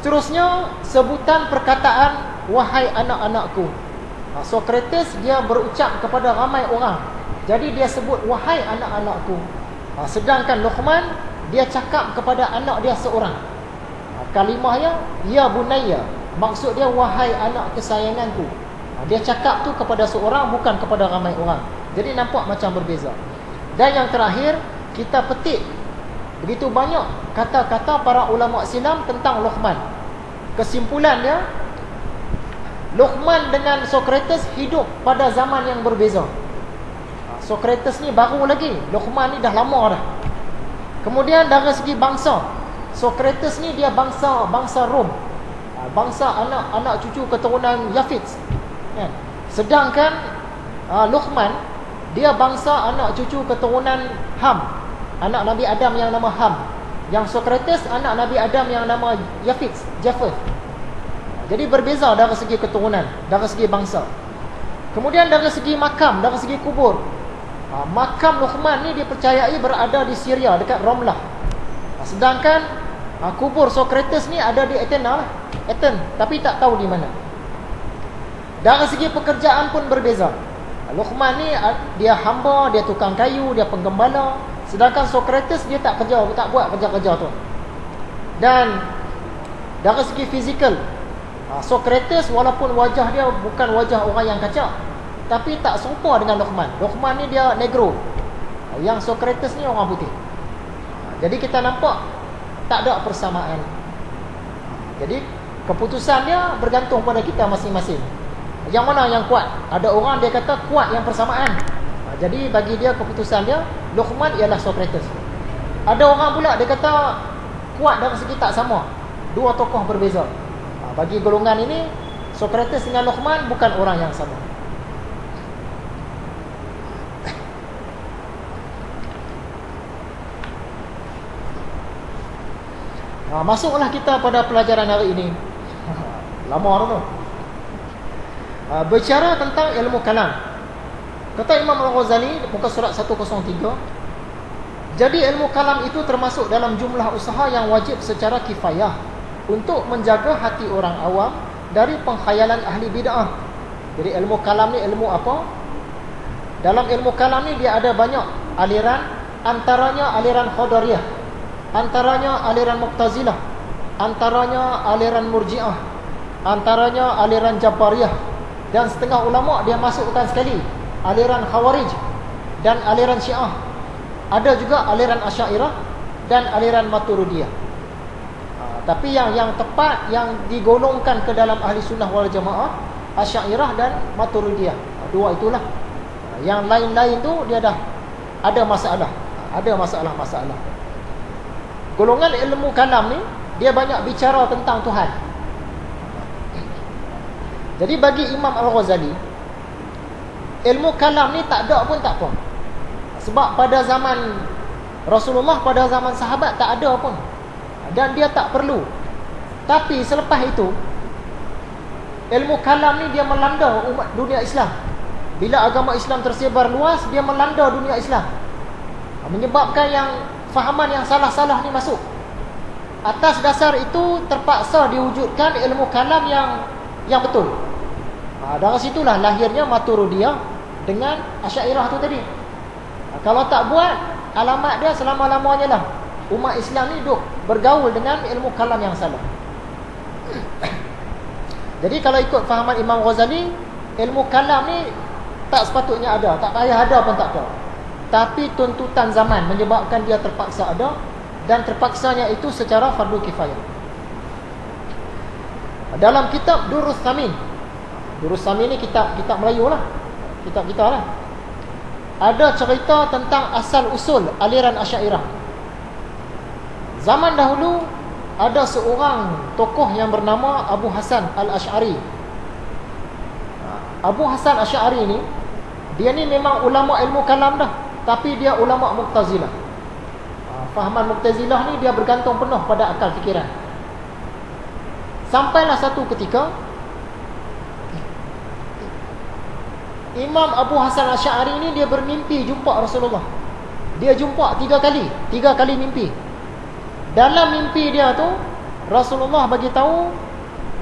Seterusnya, sebutan perkataan wahai anak-anakku. Sokrates dia berucap kepada ramai orang, jadi dia sebut wahai anak-anakku. Sedangkan Luqman dia cakap kepada anak dia seorang. Kalimahnya ya bunayya, maksud dia wahai anak kesayanganku. Dia cakap tu kepada seorang, bukan kepada ramai orang. Jadi nampak macam berbeza. Dan yang terakhir, kita petik begitu banyak kata-kata para ulama Islam tentang Luqman. Kesimpulannya, Luqman dengan Sokrates hidup pada zaman yang berbeza. Sokrates ni baru lagi, Luqman ni dah lama dah. Kemudian dari segi bangsa, Sokrates ni dia bangsa Rom, bangsa anak cucu keturunan Yafits, kan? Sedangkan Luqman dia bangsa anak cucu keturunan Ham, anak Nabi Adam yang nama Ham. Yang Sokrates anak Nabi Adam yang nama Yafits, Japheth. Jadi berbeza dari segi keturunan, dari segi bangsa. Kemudian dari segi makam, dari segi kubur, makam Luqman ni dipercayai berada di Syria, dekat Ramlah. Sedangkan kubur Sokrates ni ada di Athens, tapi tak tahu di mana. Dari segi pekerjaan pun berbeza. Luqman ni dia hamba, dia tukang kayu, dia penggembala. Sedangkan Sokrates dia tak buat kerja-kerja tu. Dan dari segi fizikal, Sokrates walaupun wajah dia bukan wajah orang yang kacak, tapi tak serupa dengan Luqman. Luqman ni dia negro, yang Sokrates ni orang putih. Jadi kita nampak tak ada persamaan. Jadi keputusan dia bergantung pada kita masing-masing. Yang mana yang kuat? Ada orang dia kata kuat yang persamaan. Jadi bagi dia keputusan dia, Luqman ialah Sokrates. Ada orang pula dia kata kuat dari segi tak sama. Dua tokoh berbeza. Bagi golongan ini, Sokrates dengan Luqman bukan orang yang sama. Masuklah kita pada pelajaran hari ini. Lama tu. Berbicara tentang ilmu kalam. Kata Imam Al-Ghazali muka surat 103, jadi ilmu kalam itu termasuk dalam jumlah usaha yang wajib secara kifayah untuk menjaga hati orang awam dari pengkhayalan ahli bid'ah. Jadi ilmu kalam ni ilmu apa? Dalam ilmu kalam ni dia ada banyak aliran, antaranya aliran Qadariyah, antaranya aliran Mu'tazilah, antaranya aliran Murji'ah, antaranya aliran Jabariyah, dan setengah ulama dia masukkan sekali aliran Khawarij dan aliran Syiah. Ada juga aliran Asy'ariyah dan aliran Maturidiyah. Tapi yang tepat yang digolongkan ke dalam ahli sunnah wal jamaah, Asy'ariyah dan Maturidiyah. Dua itulah. Yang lain-lain tu dia dah ada masalah. Ada masalah-masalah. Golongan ilmu kalam ni dia banyak bicara tentang Tuhan. Jadi bagi Imam Al-Ghazali, ilmu kalam ni tak ada pun tak apa. Sebab pada zaman Rasulullah, pada zaman sahabat tak ada pun. Dan dia tak perlu. Tapi selepas itu, ilmu kalam ni dia melanda umat dunia Islam. Bila agama Islam tersebar luas, dia melanda dunia Islam. Menyebabkan yang fahaman yang salah-salah ni masuk. Atas dasar itu terpaksa diwujudkan ilmu kalam yang betul. Dari situlah lahirnya Maturidiyah dengan Asy'ariyah tu tadi. Kalau tak buat, alamat dia selama-lamanya lah umat Islam ni duk bergaul dengan ilmu kalam yang salah. Jadi kalau ikut fahaman Imam Ghazali, ilmu kalam ni tak sepatutnya ada, tak payah ada pun tak apa. Tapi tuntutan zaman menyebabkan dia terpaksa ada, dan terpaksanya itu secara fardu kifayah. Dalam kitab Durrus Thamin, Durrus Thamin ni kitab Melayu lah, kitab kita lah, ada cerita tentang asal usul aliran Asy'ariyah. Zaman dahulu ada seorang tokoh yang bernama Abu Hasan Al-Asy'ari. Abu Hasan Asy'ari ni, dia ni memang ulama ilmu kalam dah, tapi dia ulama Mu'tazilah. Fahaman Mu'tazilah ni dia bergantung penuh pada akal fikiran. Sampailah satu ketika Imam Abu Hasan Asy'ari ni dia bermimpi jumpa Rasulullah. Dia jumpa 3 kali mimpi. Dalam mimpi dia tu, Rasulullah bagi tahu,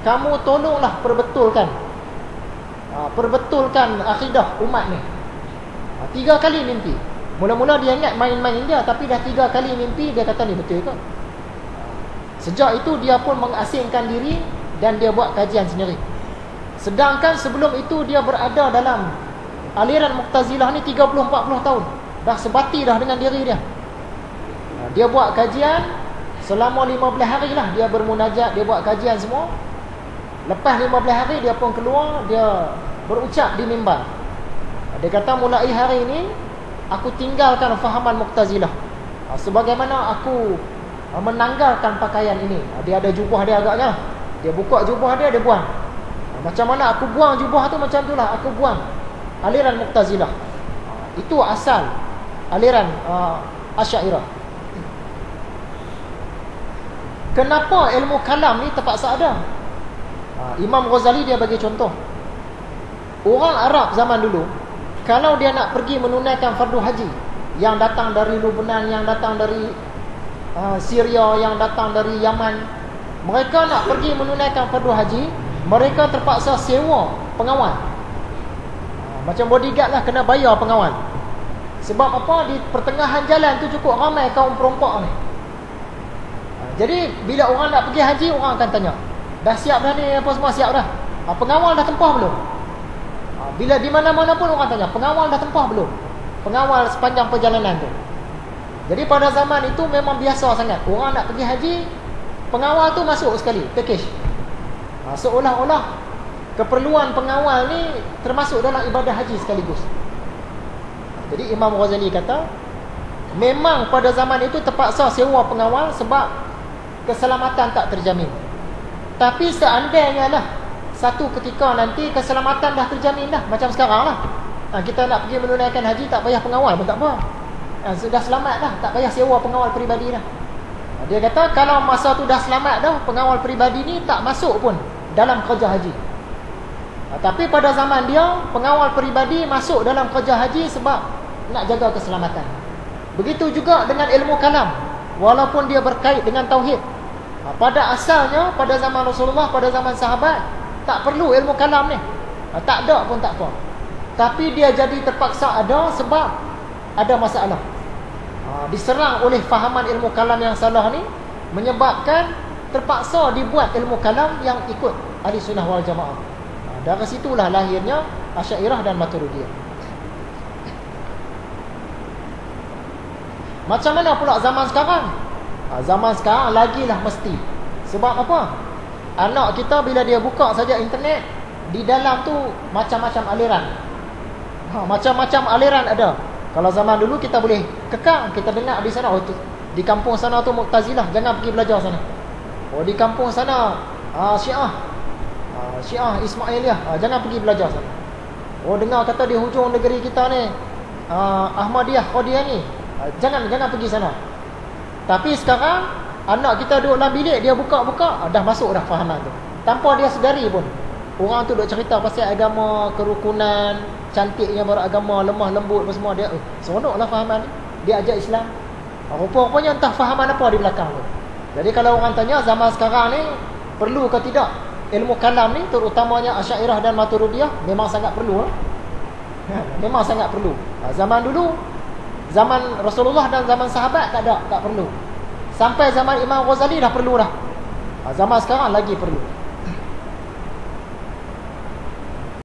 kamu tolonglah perbetulkan akidah umat ni. 3 kali mimpi. Mula-mula dia ingat main-main dia, tapi dah 3 kali mimpi, dia kata ni betul ke? Sejak itu dia pun mengasingkan diri dan dia buat kajian sendiri. Sedangkan sebelum itu dia berada dalam aliran Mu'tazilah ni 30-40 tahun. Dah sebati dah dengan diri dia. Dia buat kajian selama 15 hari lah. Dia bermunajat, dia buat kajian semua. Lepas 15 hari dia pun keluar, dia berucap di mimbar. Dia kata mulai hari ini aku tinggalkan fahaman Mu'tazilah. Sebagaimana aku menanggalkan pakaian ini. Dia ada jubah dia agaknya. Dia buka jubah dia, dia buang. Macam mana aku buang jubah tu, macam itulah aku buang aliran Mu'tazilah. Itu asal aliran Asy'ariyah. Kenapa ilmu kalam ni terpaksa ada? Imam Ghazali dia bagi contoh. Orang Arab zaman dulu, kalau dia nak pergi menunaikan fardu haji, yang datang dari Lebanon, yang datang dari Syria, yang datang dari Yaman, mereka nak pergi menunaikan fardu haji, mereka terpaksa sewa pengawal. Macam bodyguard lah, kena bayar pengawal. Sebab apa? Di pertengahan jalan tu cukup ramai kaum perompak ni. Jadi bila orang nak pergi haji, orang akan tanya, dah siap dah ni, apa semua siap dah? Pengawal dah tempah belum? Bila di mana-mana pun orang tanya, pengawal dah tempah belum? Pengawal sepanjang perjalanan tu. Jadi pada zaman itu memang biasa sangat, orang nak pergi haji, pengawal tu masuk sekali, package. Seolah-olah keperluan pengawal ni termasuk dalam ibadah haji sekaligus. Jadi Imam Ghazali kata, memang pada zaman itu terpaksa sewa pengawal sebab keselamatan tak terjamin. Tapi seandainya lah satu ketika nanti keselamatan dah terjamin dah, macam sekarang lah, kita nak pergi menunaikan haji, tak payah pengawal pun tak apa. Sudah selamat dah, tak payah sewa pengawal peribadi dah. Dia kata kalau masa tu dah selamat dah, pengawal peribadi ni tak masuk pun dalam kerja haji. Tapi pada zaman dia, pengawal peribadi masuk dalam kerja haji sebab nak jaga keselamatan. Begitu juga dengan ilmu kalam, walaupun dia berkait dengan tauhid. Pada asalnya, pada zaman Rasulullah, pada zaman sahabat, tak perlu ilmu kalam ni. Tak ada pun tak apa. Tapi dia jadi terpaksa ada sebab ada masalah. Diserang oleh fahaman ilmu kalam yang salah ni, menyebabkan terpaksa dibuat ilmu kalam yang ikut ahli sunnah wal jamaah. Dari situlah lahirnya Asy'ariyah dan Maturidiyah. Macam mana pula zaman sekarang? Zaman sekarang lagilah mesti. Sebab apa? Anak kita bila dia buka saja internet, di dalam tu macam-macam aliran. Macam-macam aliran ada. Kalau zaman dulu kita boleh kekang, kita dengar di sana, di kampung sana tu Mu'tazilah, jangan pergi belajar sana. Di kampung sana Syiah Ismailiyah, jangan pergi belajar sana. Dengar kata di hujung negeri kita ni Ahmadiyah, Qadiani, jangan pergi sana. Tapi sekarang anak kita duduk dalam bilik, dia buka-buka, dah masuk dah fahaman tu, tanpa dia sedari pun. Orang tu duk cerita pasal agama, kerukunan, cantiknya beragama, lemah lembut apa semua. Dia seronoklah fahaman ni. Dia ajak Islam. Rupa-rupanya entah fahaman apa di belakang tu. Jadi kalau orang tanya zaman sekarang ni perlu ke tidak ilmu kalam ni, terutamanya Asy'ariyah dan Maturidiyah, memang sangat perlu. Memang sangat perlu. Zaman dulu, zaman Rasulullah dan zaman sahabat tak perlu. Sampai zaman Imam Ghazali dah perlu dah. Zaman sekarang lagi perlu.